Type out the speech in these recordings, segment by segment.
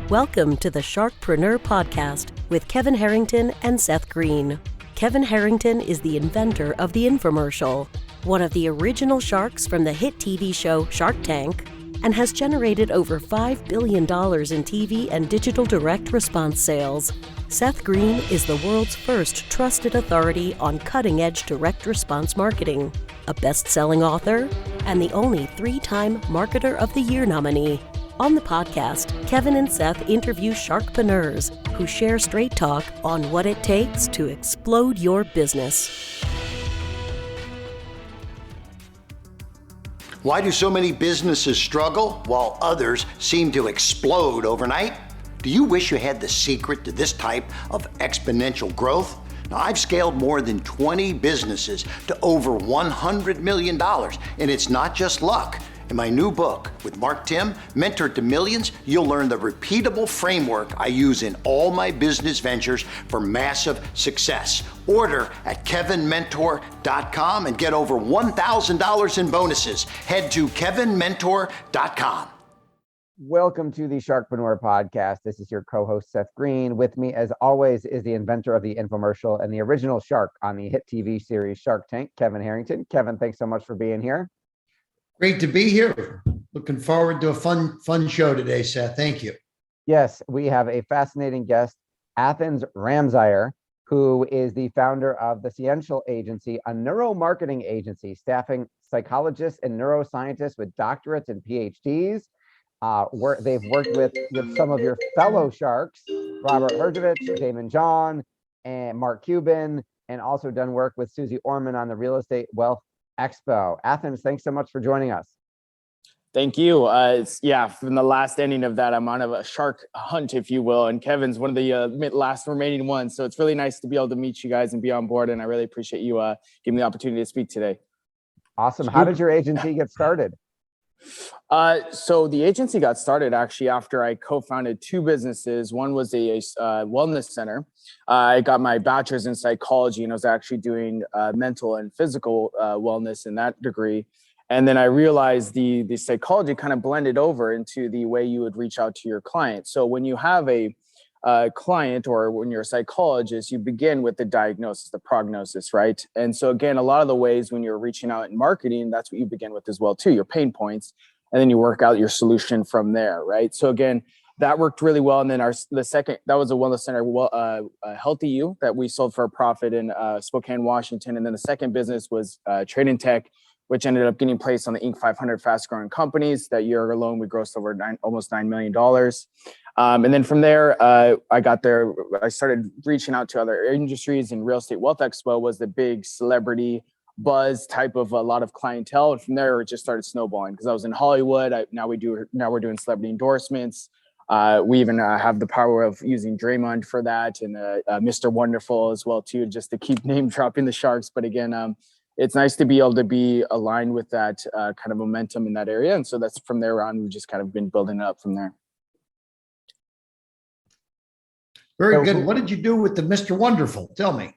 Welcome to the Sharkpreneur podcast with Kevin Harrington and Seth Greene. Kevin Harrington is the inventor of the infomercial, one of the original sharks from the hit TV show Shark Tank, and has generated over $5 billion in TV and digital direct response sales. Seth Greene is the world's first trusted authority on cutting-edge direct response marketing, a best-selling author, and the only 3-time Marketer of the Year nominee. On the podcast, Kevin and Seth interview sharkpreneurs who share straight talk on what it takes to explode your business. Why do so many businesses struggle while others seem to explode overnight? Do you wish you had the secret to this type of exponential growth? Now, I've scaled more than 20 businesses to over $100 million, and it's not just luck. In my new book with Mark Tim, Mentor to Millions, you'll learn the repeatable framework I use in all my business ventures for massive success. Order at kevinmentor.com and get over $1,000 in bonuses. Head to kevinmentor.com. Welcome to the Sharkpreneur podcast. This is your co-host, Seth Greene. With me, as always, is the inventor of the infomercial and the original shark on the hit TV series Shark Tank, Kevin Harrington. Kevin, thanks so much for being here. Great to be here. Looking forward to a fun show today, Seth. Thank you. Yes, we have a fascinating guest, Athens Ramseyer, who is the founder of the sciential.agency, a neuromarketing agency staffing psychologists and neuroscientists with doctorates and PhDs. They've worked with some of your fellow sharks, Robert Herjavec, Damon John, and Mark Cuban, and also done work with Susie Orman on the Real Estate Wealth Expo. Athens, thanks so much for joining us. Thank you. From the last ending of that, I'm on a shark hunt, if you will, and Kevin's one of the last remaining ones. So it's really nice to be able to meet you guys and be on board, and I really appreciate you giving me the opportunity to speak today. Awesome. How did your agency get started? So the agency got started actually after I co-founded 2 businesses. One was a wellness center. I got my bachelor's in psychology and I was actually doing mental and physical wellness in that degree. And then I realized the psychology kind of blended over into the way you would reach out to your client. So when you have a client or when you're a psychologist, you begin with the diagnosis, the prognosis, right? And so again, a lot of the ways when you're reaching out in marketing, that's what you begin with as well too, your pain points, and then you work out your solution from there, right? So again, that worked really well. And then the second, that was a wellness center, Healthy You, that we sold for a profit in Spokane, Washington. And then the second business was Trade Tech, which ended up getting placed on the Inc. 500 fast growing companies. That year alone, we grossed over almost $9 million. And then from there, I started reaching out to other industries, and Real Estate Wealth Expo was the big celebrity buzz type of a lot of clientele. And from there, it just started snowballing because I was in Hollywood. Now we're doing celebrity endorsements. We even have the power of using Draymond for that, and Mr. Wonderful as well too, just to keep name dropping the Sharks. But again, it's nice to be able to be aligned with that kind of momentum in that area. And so that's from there on, we've just kind of been building it up from there. Very good. What did you do with the Mr. Wonderful? Tell me.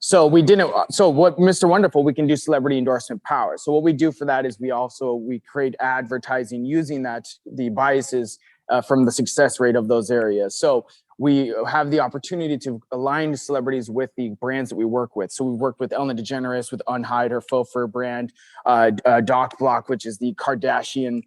So what Mr. Wonderful, we can do celebrity endorsement power. So what we do for that is we create advertising using the biases from the success rate of those areas. So we have the opportunity to align celebrities with the brands that we work with. So we worked with Ellen DeGeneres with Unhide, her faux fur brand, Doc Block, which is the Kardashian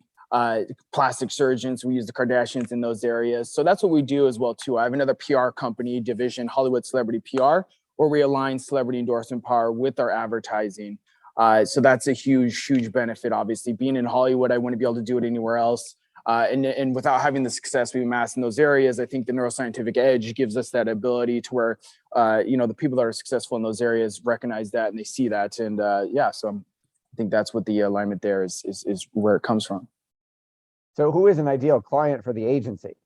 plastic surgeons. We use the Kardashians in those areas. So that's what we do as well too. I have another PR company division, Hollywood Celebrity PR, where we align celebrity endorsement power with our advertising. So that's a huge benefit. Obviously, being in Hollywood, I wouldn't be able to do it anywhere else. And without having the success we amassed in those areas, I think the neuroscientific edge gives us that ability to where, the people that are successful in those areas recognize that and they see that. And so I think that's what the alignment there is where it comes from. So who is an ideal client for the agency?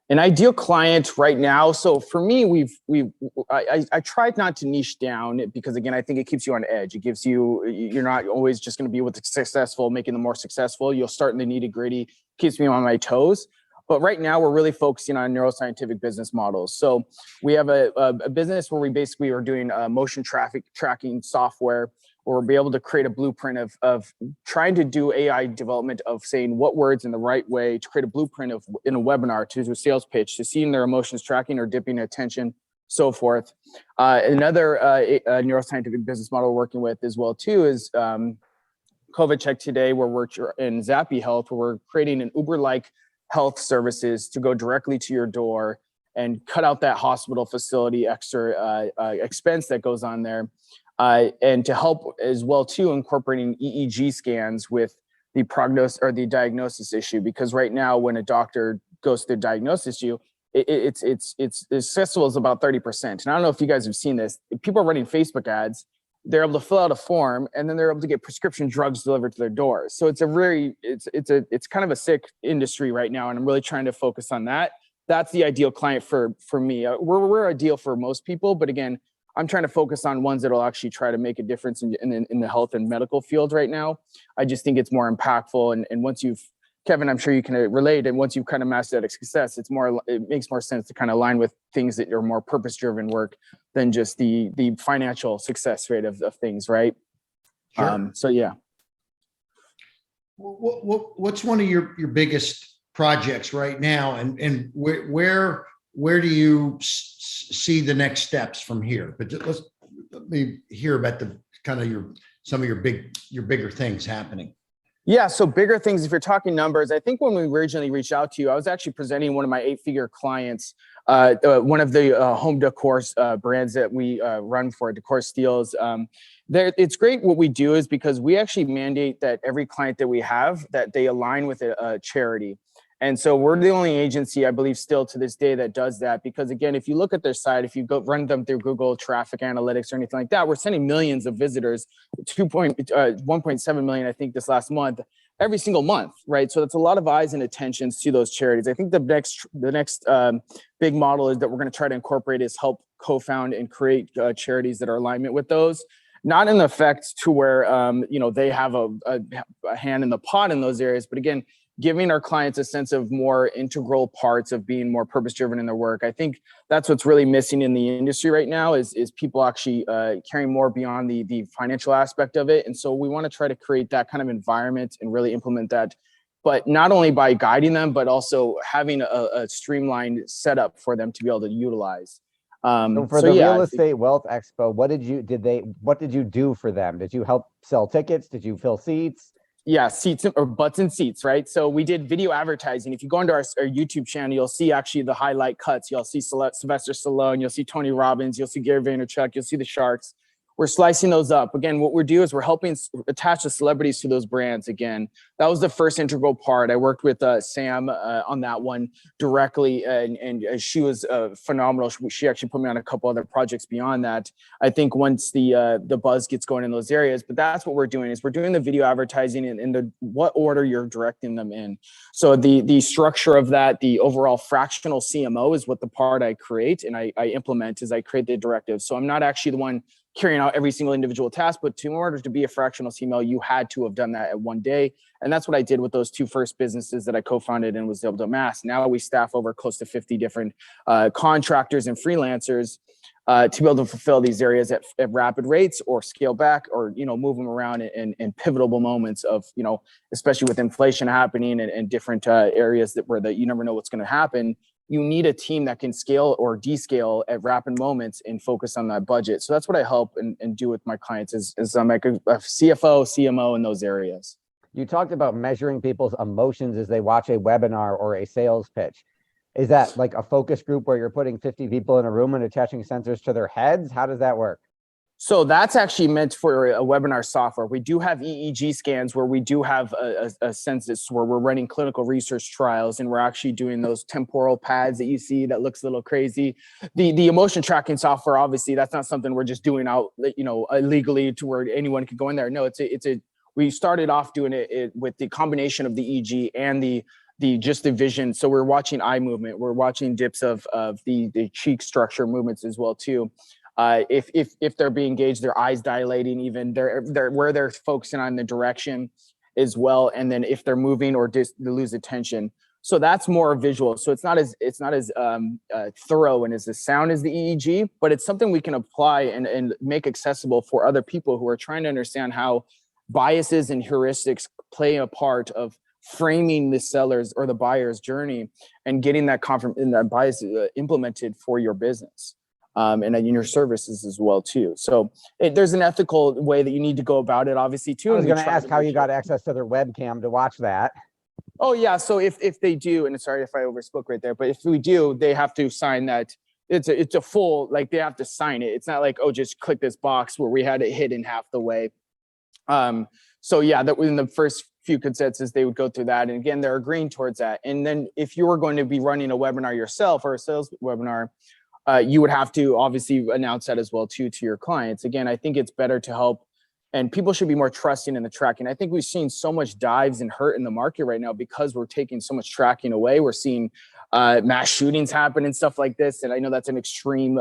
An ideal client right now. So for me, I tried not to niche down because again, I think it keeps you on edge. It gives you're not always just going to be with the successful, making them more successful. You'll start in the nitty gritty, keeps me on my toes. But right now we're really focusing on neuroscientific business models. So we have a business where we basically are doing motion traffic tracking software or we'll be able to create a blueprint of trying to do AI development of saying what words in the right way to create a blueprint of in a webinar to do a sales pitch, to seeing their emotions tracking or dipping attention, so forth. Another neuroscientific business model we're working with as well too is COVID Check Today, where we're in Zappy Health, where we're creating an Uber-like health services to go directly to your door and cut out that hospital facility extra expense that goes on there. And to help as well too, incorporating EEG scans with the prognosis or the diagnosis issue, because right now when a doctor goes through diagnosis issue, it's accessible is about 30%. And I don't know if you guys have seen this. People are running Facebook ads. They're able to fill out a form and then they're able to get prescription drugs delivered to their doors. So it's kind of a sick industry right now. And I'm really trying to focus on that. That's the ideal client for me. We're ideal for most people, but again, I'm trying to focus on ones that will actually try to make a difference in the health and medical field right now. I just think it's more impactful. And once Kevin, I'm sure you can relate. And once you've kind of mastered that success, it makes more sense to kind of align with things that are more purpose-driven work than just the financial success rate of things, right? Sure. So yeah. What's one of your biggest projects right now, and where do you see the next steps from here? But let me hear about the kind of some of your bigger things happening. Yeah, so bigger things, if you're talking numbers, I think when we originally reached out to you, I was actually presenting one of my 8-figure clients, one of the home decor brands that we run for, Decor Steels. It's great what we do is because we actually mandate that every client that we have, that they align with a charity. And so we're the only agency, I believe, still to this day that does that. Because again, if you look at their site, if you go run them through Google traffic analytics or anything like that, we're sending millions of visitors, 1.7 million, I think, this last month, every single month, right? So that's a lot of eyes and attentions to those charities. I think the next big model is that we're going to try to incorporate is help co-found and create charities that are alignment with those. Not in the effect to where they have a hand in the pot in those areas, but again, giving our clients a sense of more integral parts of being more purpose-driven in their work. I think that's what's really missing in the industry right now is people actually caring more beyond the financial aspect of it. And so we want to try to create that kind of environment and really implement that, but not only by guiding them, but also having a streamlined setup for them to be able to utilize. So for the Real Estate Wealth Expo, what did you do for them? Did you help sell tickets? Did you fill seats? Yeah, seats or butts and seats, right? So we did video advertising. If you go into our YouTube channel, you'll see actually the highlight cuts. You'll see Sylvester Stallone, you'll see Tony Robbins, you'll see Gary Vaynerchuk, you'll see the Sharks. We're slicing those up. Again, what we're doing is we're helping attach the celebrities to those brands. Again, that was the first integral part. I worked with Sam on that one directly, and she was phenomenal. She actually put me on a couple other projects beyond that. I think once the buzz gets going in those areas, but that's what we're doing is we're doing the video advertising in what order you're directing them in. So the structure of that, the overall fractional CMO is what the part I create and I implement is I create the directives. So I'm not actually the one carrying out every single individual task, but in order to be a fractional CMO, you had to have done that at one day. And that's what I did with those 2 first businesses that I co-founded and was able to amass. Now we staff over close to 50 different contractors and freelancers to be able to fulfill these areas at rapid rates or scale back or, move them around in pivotal moments of, especially with inflation happening and different areas where you never know what's going to happen. You need a team that can scale or descale at rapid moments and focus on that budget. So that's what I help and do with my clients is I'm like a CFO, CMO in those areas. You talked about measuring people's emotions as they watch a webinar or a sales pitch. Is that like a focus group where you're putting 50 people in a room and attaching sensors to their heads? How does that work? So that's actually meant for a webinar software. We do have EEG scans where we do have a census where we're running clinical research trials and we're actually doing those temporal pads that you see that looks a little crazy. The emotion tracking software, obviously, that's not something we're just doing out, illegally to where anyone can go in there. No, we started off doing it with the combination of the EEG and the vision. So we're watching eye movement. We're watching dips of the cheek structure movements as well too. If they're being engaged, their eyes dilating, even where they're focusing on the direction as well. And then if they're moving or they lose attention. So that's more visual. So it's not as thorough and as sound as the EEG, but it's something we can apply and make accessible for other people who are trying to understand how biases and heuristics play a part of framing the seller's or the buyer's journey and getting that bias implemented for your business. And in your services as well too. So there's an ethical way that you need to go about it, obviously too. I was going to ask how you got access to their webcam to watch that. Oh yeah, so if they do, and sorry if I overspoke right there, but if we do, they have to sign that. It's a full, like they have to sign it. It's not like, oh, just click this box where we had it hidden half the way. So yeah, that within the first few consensus, they would go through that. And again, they're agreeing towards that. And then if you were going to be running a webinar yourself or a sales webinar, you would have to obviously announce that as well too to your clients. Again, I think it's better to help, and people should be more trusting in the tracking. I think we've seen so much dives and hurt in the market right now because we're taking so much tracking away. We're seeing mass shootings happen and stuff like this. And I know that's an extreme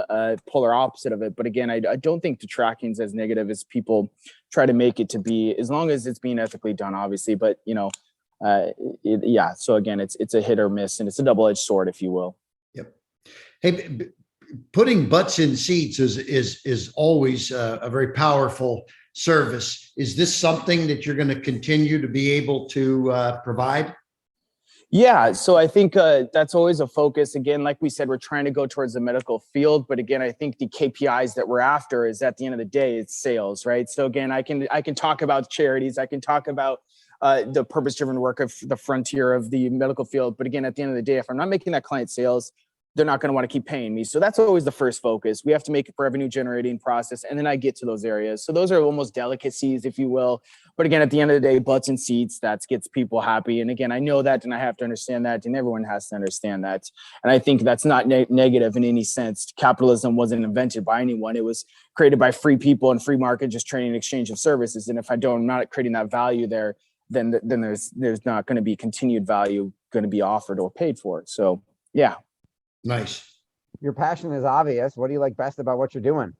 polar opposite of it. But again, I don't think the tracking is as negative as people try to make it to be, as long as it's being ethically done, obviously. But so again, it's a hit or miss, and it's a double-edged sword, if you will. Yep. Hey, putting butts in seats is always a very powerful service. Is this something that you're going to continue to be able to provide? Yeah, so I think that's always a focus. Again, like we said, we're trying to go towards the medical field, but again, I think the KPIs that we're after is, at the end of the day, it's sales, right? So again, I can talk about charities, I can talk about the purpose-driven work of the frontier of the medical field, but again, at the end of the day, if I'm not making that client sales, they're not going to want to keep paying me. So that's always the first focus. We have to make a revenue generating process. And then I get to those areas. So those are almost delicacies, if you will. But again, at the end of the day, butts and seats, that gets people happy. And again, I know that, and I have to understand that, and everyone has to understand that. And I think that's not negative in any sense. Capitalism wasn't invented by anyone. It was created by free people and free market, just trading and exchange of services. And if I'm not creating that value there, then there's not going to be continued value going to be offered or paid for. So yeah. Nice. Your passion is obvious. What do you like best about what you're doing?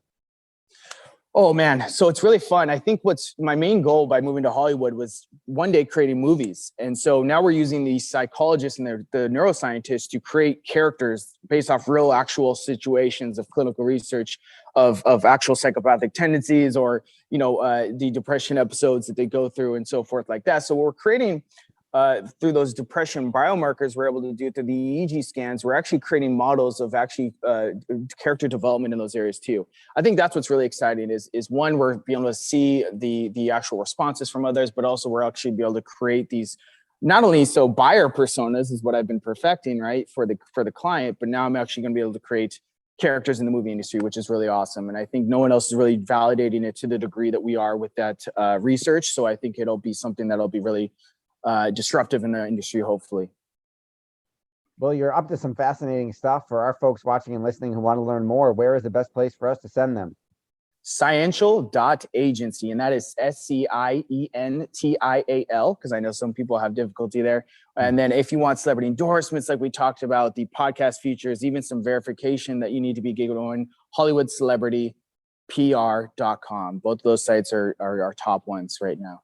Oh man, so it's really fun. I think what's my main goal by moving to Hollywood was one day creating movies. And so now we're using the psychologists and the neuroscientists to create characters based off real actual situations of clinical research of actual psychopathic tendencies, or, the depression episodes that they go through and so forth like that. So we're creating through those depression biomarkers we're able to do through the EEG scans, we're actually creating models of actually character development in those areas too. I think that's what's really exciting is one, we're being able to see the actual responses from others, but also we're actually be able to create these, not only so buyer personas is what I've been perfecting, right, for the client, but now I'm actually going to be able to create characters in the movie industry, which is really awesome. And I think no one else is really validating it to the degree that we are with that research. So I think it'll be something that'll be really disruptive in the industry, hopefully. Well, you're up to some fascinating stuff. For our folks watching and listening who want to learn more, where is the best place for us to send them? Sciential.agency, and that is SCIENTIAL, because I know some people have difficulty there. And then if you want celebrity endorsements, like we talked about, the podcast features, even some verification that you need to be going, HollywoodCelebrityPR.com. Both of those sites are our top ones right now.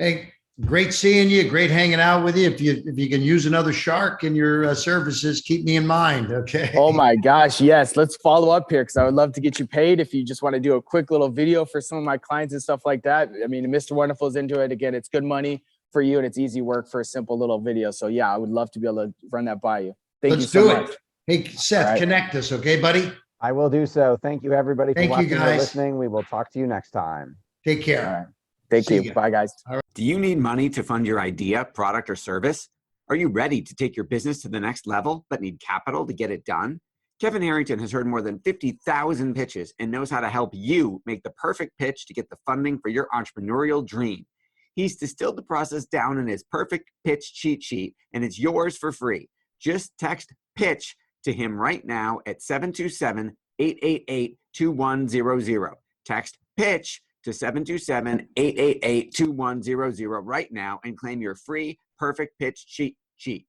Hey, great seeing you. Great hanging out with you. If you can use another shark in your services, keep me in mind. Okay. Oh my gosh. Yes. Let's follow up here, because I would love to get you paid if you just want to do a quick little video for some of my clients and stuff like that. I mean, Mr. Wonderful is into it. Again, it's good money for you, and it's easy work for a simple little video. So yeah, I would love to be able to run that by you. Thank you so much. Hey, Seth, connect us. Okay, buddy. I will do so. Thank you, everybody, for watching and guys. listening. We will talk to you next time. Take care. All right. Thank you. Bye, guys. Do you need money to fund your idea, product, or service? Are you ready to take your business to the next level but need capital to get it done? Kevin Harrington has heard more than 50,000 pitches and knows how to help you make the perfect pitch to get the funding for your entrepreneurial dream. He's distilled the process down in his perfect pitch cheat sheet, and it's yours for free. Just text PITCH to him right now at 727-888-2100. Text PITCH to 727-888-2100 right now and claim your free perfect pitch cheat sheet.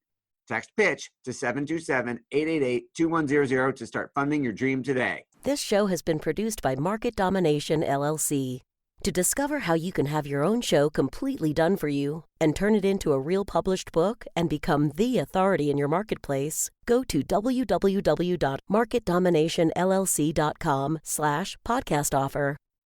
Text PITCH to 727-888-2100 to start funding your dream today. This show has been produced by Market Domination, LLC. To discover how you can have your own show completely done for you and turn it into a real published book and become the authority in your marketplace, go to www.marketdominationllc.com/podcast offer.